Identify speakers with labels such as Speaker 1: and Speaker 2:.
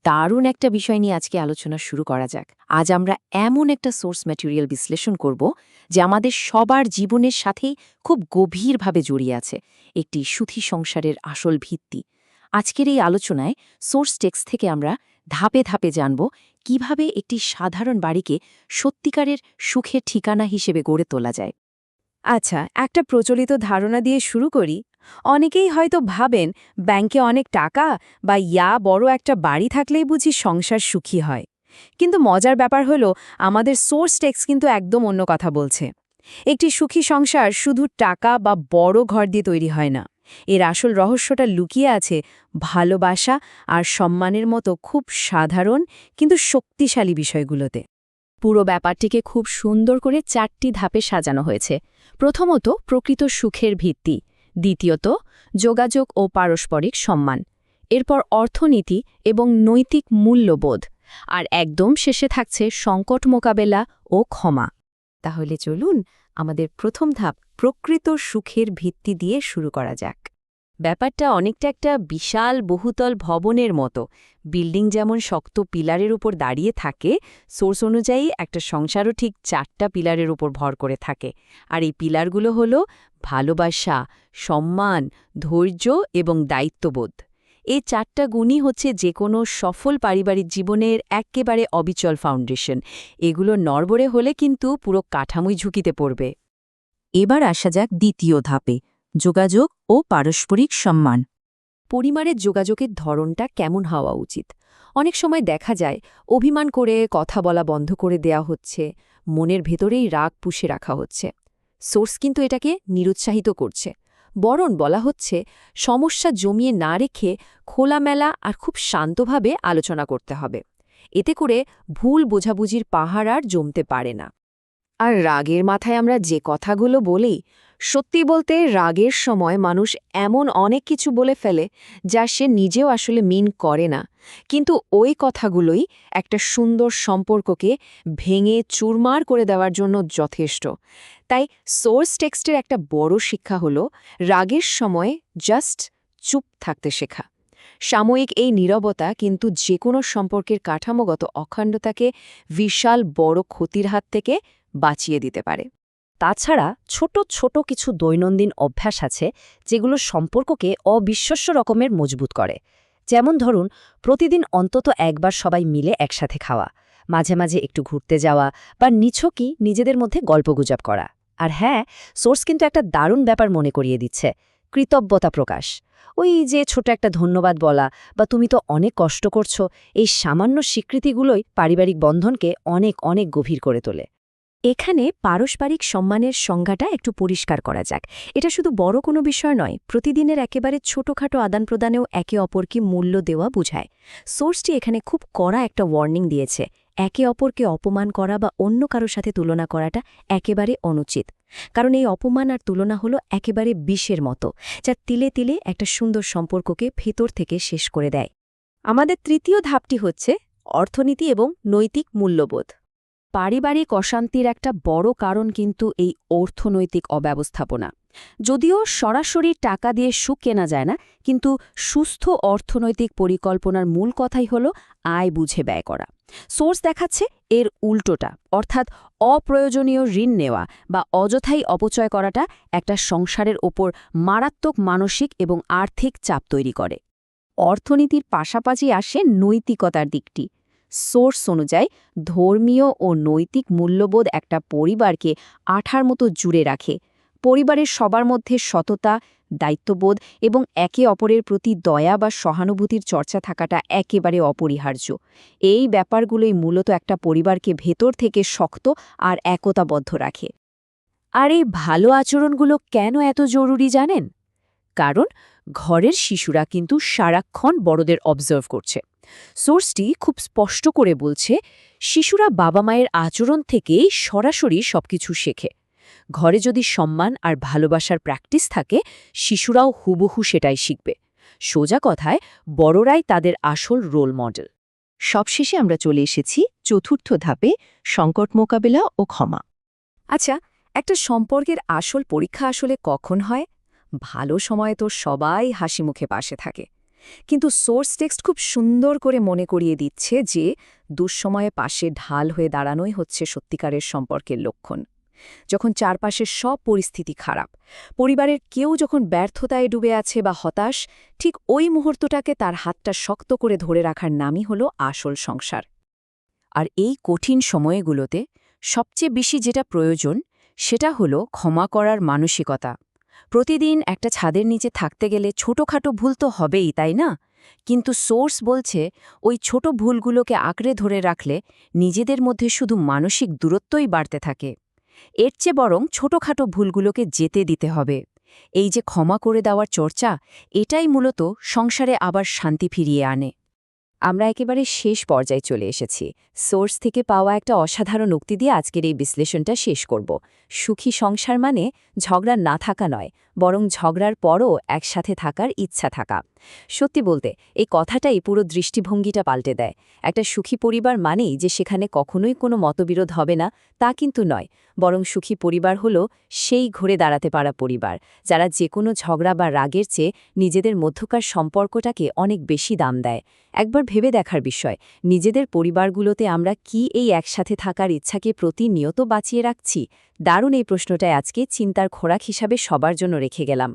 Speaker 1: দারুণ একটা বিষয় নিয়ে আজকে আলোচনা শুরু করা যাক। আজ আমরা এমন একটা সোর্স ম্যাটেরিয়াল বিশ্লেষণ করব যে আমাদের সবার জীবনের সাথেই খুব গভীরভাবে জড়িয়ে আছে, একটি সুখী সংসারের আসল ভিত্তি। আজকের এই আলোচনায় সোর্স টেক্সট থেকে আমরা ধাপে ধাপে জানব কিভাবে একটি সাধারণ বাড়িকে সত্যিকারের সুখের ঠিকানা হিসেবে গড়ে তোলা যায়।
Speaker 2: আচ্ছা, একটা প্রচলিত ধারণা দিয়ে শুরু করি। অনেকেই হয়তো ভাবেন ব্যাংকে অনেক টাকা বা বড় একটা বাড়ি থাকলেই বুঝি সংসার সুখী হয়। কিন্তু মজার ব্যাপার হলো আমাদের সোর্স টেক্সট কিন্তু একদম অন্য কথা বলছে। একটি সুখী সংসার শুধু টাকা বা বড় ঘর দিয়ে তৈরি হয় না। এর আসল রহস্যটা লুকিয়ে আছে ভালোবাসা আর সম্মানের মতো খুব সাধারণ কিন্তু শক্তিশালী বিষয়গুলোতে।
Speaker 1: পুরো ব্যাপারটিকে খুব সুন্দর করে 4টি ধাপে সাজানো হয়েছে। প্রথমত, প্রকৃত সুখের ভিত্তি। দ্বিতীয়ত, যোগাযোগ ও পারস্পরিক সম্মান। এরপর অর্থনীতি এবং নৈতিক মূল্যবোধ। আর একদম শেষে থাকছে সংকট মোকাবেলা ও ক্ষমা। তাহলে চলুন আমাদের প্রথম ধাপ প্রকৃত সুখের ভিত্তি দিয়ে শুরু করা যাক। ব্যাপারটা অনেকটা একটা বিশাল বহুতল ভবনের মতো। বিল্ডিং যেমন শক্ত পিলারের উপর দাঁড়িয়ে থাকে, সোর্স অনুযায়ী একটা সংসারও ঠিক 4টা পিলারের উপর ভর করে থাকে। আর এই পিলারগুলো হল ভালোবাসা, সম্মান, ধৈর্য এবং দায়িত্ববোধ। এই 4টা গুণই হচ্ছে যে কোনো সফল পারিবারিক জীবনের একেবারে অবিচল ফাউন্ডেশন। এগুলো নড়বড়ে হলে কিন্তু পুরো কাঠামোই ঝুঁকিতে পড়বে। এবার আসা যাক দ্বিতীয় ধাপে, যোগাযোগ ও পারস্পরিক সম্মান। পরিবারের যোগাযোগের ধরনটা কেমন হওয়া উচিত? অনেক সময় দেখা যায় অভিমান করে কথা বলা বন্ধ করে দেয়া হচ্ছে, মনের ভেতরেই রাগ পুষে রাখা হচ্ছে। সোর্স কিন্তু এটাকে নিরুৎসাহিত করছে। বরং বলা হচ্ছে সমস্যা জমিয়ে না রেখে খোলামেলা আর খুব শান্তভাবে আলোচনা করতে হবে। এতে করে ভুল বোঝাবুঝির পাহাড় আর জমতে পারে না। আর রাগের মাথায় আমরা যে কথাগুলো বলি, সত্যি বলতে রাগের সময় মানুষ এমন অনেক কিছু বলে ফেলে যা সে নিজেও আসলে মিন করে না, কিন্তু ওই কথাগুলোই একটা সুন্দর সম্পর্ককে ভেঙে চুরমার করে দেওয়ার জন্য যথেষ্ট। তাই সোর্স টেক্সটের একটা বড় শিক্ষা হলো রাগের সময় জাস্ট চুপ থাকতে শেখা। সাময়িক এই নীরবতা কিন্তু যে কোনো সম্পর্কের কাঠামোগত অখণ্ডতাকে বিশাল বড় ক্ষতির হাত থেকে বাঁচিয়ে দিতে পারে।
Speaker 2: তাছাড়া ছোট ছোট কিছু দৈনন্দিন অভ্যাস আছে যেগুলো সম্পর্ককে অবিশ্বাস্য রকমের মজবুত করে। যেমন ধরুন, প্রতিদিন অন্তত একবার সবাই মিলে একসাথে খাওয়া, মাঝে মাঝে একটু ঘুরতে যাওয়া বা নিছকই নিজেদের মধ্যে গল্পগুজব করা। আর হ্যাঁ, সোর্স কিন্তু একটা দারুণ ব্যাপার মনে করিয়ে দিচ্ছে, কৃতজ্ঞতা প্রকাশ। ওই যে ছোট একটা ধন্যবাদ বলা বা তুমি তো অনেক কষ্ট করছো, এই সামান্য স্বীকৃতিগুলোই পারিবারিক বন্ধনকে অনেক অনেক গভীর করে তোলে। এখানে পারস্পরিক সম্মানের সংজ্ঞাটা একটু পরিষ্কার করা যাক। এটা শুধু বড় কোনো বিষয় নয়, প্রতিদিনের একেবারে ছোটখাটো আদান প্রদানেও একে অপরকে মূল্য দেওয়া বোঝায়। সোর্সটি এখানে খুব কড়া একটা ওয়ার্নিং দিয়েছে, একে অপরকে অপমান করা বা অন্য কারো সাথে তুলনা করাটা একেবারে অনুচিত। কারণ এই অপমান আর তুলনা হলো একেবারে বিষের মতো, যা তিলে তিলে একটা সুন্দর সম্পর্ককে ভেতর থেকে শেষ করে দেয়। আমাদের তৃতীয় ধাপটি হচ্ছে অর্থনীতি এবং নৈতিক মূল্যবোধ। পারিবারিক অশান্তির একটা বড় কারণ কিন্তু এই অর্থনৈতিক অব্যবস্থাপনা। যদিও সরাসরি টাকা দিয়ে সুখ কেনা যায় না, কিন্তু সুস্থ অর্থনৈতিক পরিকল্পনার মূল কথাই হল আয় বুঝে ব্যয় করা। সোর্স দেখাচ্ছে এর উল্টোটা, অর্থাৎ অপ্রয়োজনীয় ঋণ নেওয়া বা অযথাই অপচয় করাটা একটা সংসারের ওপর মারাত্মক মানসিক এবং আর্থিক চাপ তৈরি করে। অর্থনীতির পাশাপাশি আসে নৈতিকতার দিকটি। সোর্স অনুযায়ী ধর্মীয় ও নৈতিক মূল্যবোধ একটা পরিবারকে আঠার মতো জুড়ে রাখে। পরিবারের সবার মধ্যে সততা, দায়িত্ববোধ এবং একে অপরের প্রতি দয়া বা সহানুভূতির চর্চা থাকাটা একেবারে অপরিহার্য। এই ব্যাপারগুলোই মূলত একটা পরিবারকে ভেতর থেকে শক্ত আর একতাবদ্ধ রাখে। আর এই ভালো আচরণগুলো কেন এত জরুরি জানেন? কারণ ঘরের শিশুরা কিন্তু সারাক্ষণ বড়দের অবজার্ভ করছে। সোর্সটি খুব স্পষ্ট করে বলছে, শিশুরা বাবা মায়ের আচরণ থেকেই সরাসরি সবকিছু শেখে। ঘরে যদি সম্মান আর ভালোবাসার প্র্যাকটিস থাকে, শিশুরাও হুবহু সেটাই শিখবে। সোজা কথায় বড়রাই তাদের আসল রোল মডেল। সবশেষে আমরা চলে এসেছি চতুর্থ ধাপে, সংকট মোকাবেলা ও ক্ষমা। আচ্ছা, একটা সম্পর্কের আসল পরীক্ষা আসলে কখন হয়? ভালো সময়ে তো সবাই হাসি মুখে পাশে থাকে,
Speaker 1: কিন্তু সোর্স টেক্সট খুব সুন্দর করে মনে করিয়ে দিচ্ছে যে দুঃসময়ে পাশে ঢাল হয়ে দাঁড়ানোই হচ্ছে সত্যিকারের সম্পর্কের লক্ষণ। যখন চারপাশের সব পরিস্থিতি খারাপ, পরিবারের কেউ যখন ব্যর্থতায় ডুবে আছে বা হতাশ, ঠিক ওই মুহূর্তটাকে তার হাতটা শক্ত করে ধরে রাখার নামই হল আসল সংসার। আর এই কঠিন সময়গুলোতে সবচেয়ে বেশি যেটা প্রয়োজন সেটা হলো ক্ষমা করার মানসিকতা। প্রতিদিন একটা ছাদের নিচে থাকতে গেলে ছোটখাটো ভুল তো হবেই, তাই না? কিন্তু সোর্স বলছে ওই ছোট ভুলগুলোকে আঁকড়ে ধরে রাখলে নিজেদের মধ্যে শুধু মানসিক দূরত্বই বাড়তে থাকে। এর চেয়ে বরং ছোটখাটো ভুলগুলোকে যেতে দিতে হবে। এই যে ক্ষমা করে দেওয়ার চর্চা, এটাই মূলত সংসারে আবার শান্তি ফিরিয়ে আনে। আমরা একেবারে শেষ পর্যায়ে চলে এসেছি। সোর্স থেকে পাওয়া একটা অসাধারণ উক্তি দিয়ে আজকের এই বিশ্লেষণটা শেষ করব। সুখী সংসার মানে ঝগড়া না থাকা নয়, বরং ঝগড়ার পরও একসাথে থাকার ইচ্ছা থাকা। সত্যি বলতে এই কথাটাই পুরো দৃষ্টিভঙ্গিটা পাল্টে দেয়। একটা সুখী পরিবার মানেই যে সেখানে কখনোই কোনো মতবিরোধ হবে না, তা কিন্তু নয়। বরং সুখী পরিবার হলো সেই ঘুরে দাঁড়াতে পারা পরিবার, যারা যে কোনো ঝগড়া বা রাগের চেয়ে নিজেদের মধ্যকার সম্পর্কটাকে অনেক বেশি দাম দেয়। একবার ভেবে দেখার বিষয়, নিজেদের পরিবারগুলোতে আমরা কি এই একসাথে থাকার ইচ্ছাকে প্রতিনিয়ত বাঁচিয়ে রাখছি? দারুণ এই প্রশ্নটাই আজকে চিন্তার খোরাক হিসাবে সবার জন্য রেখে গেলাম।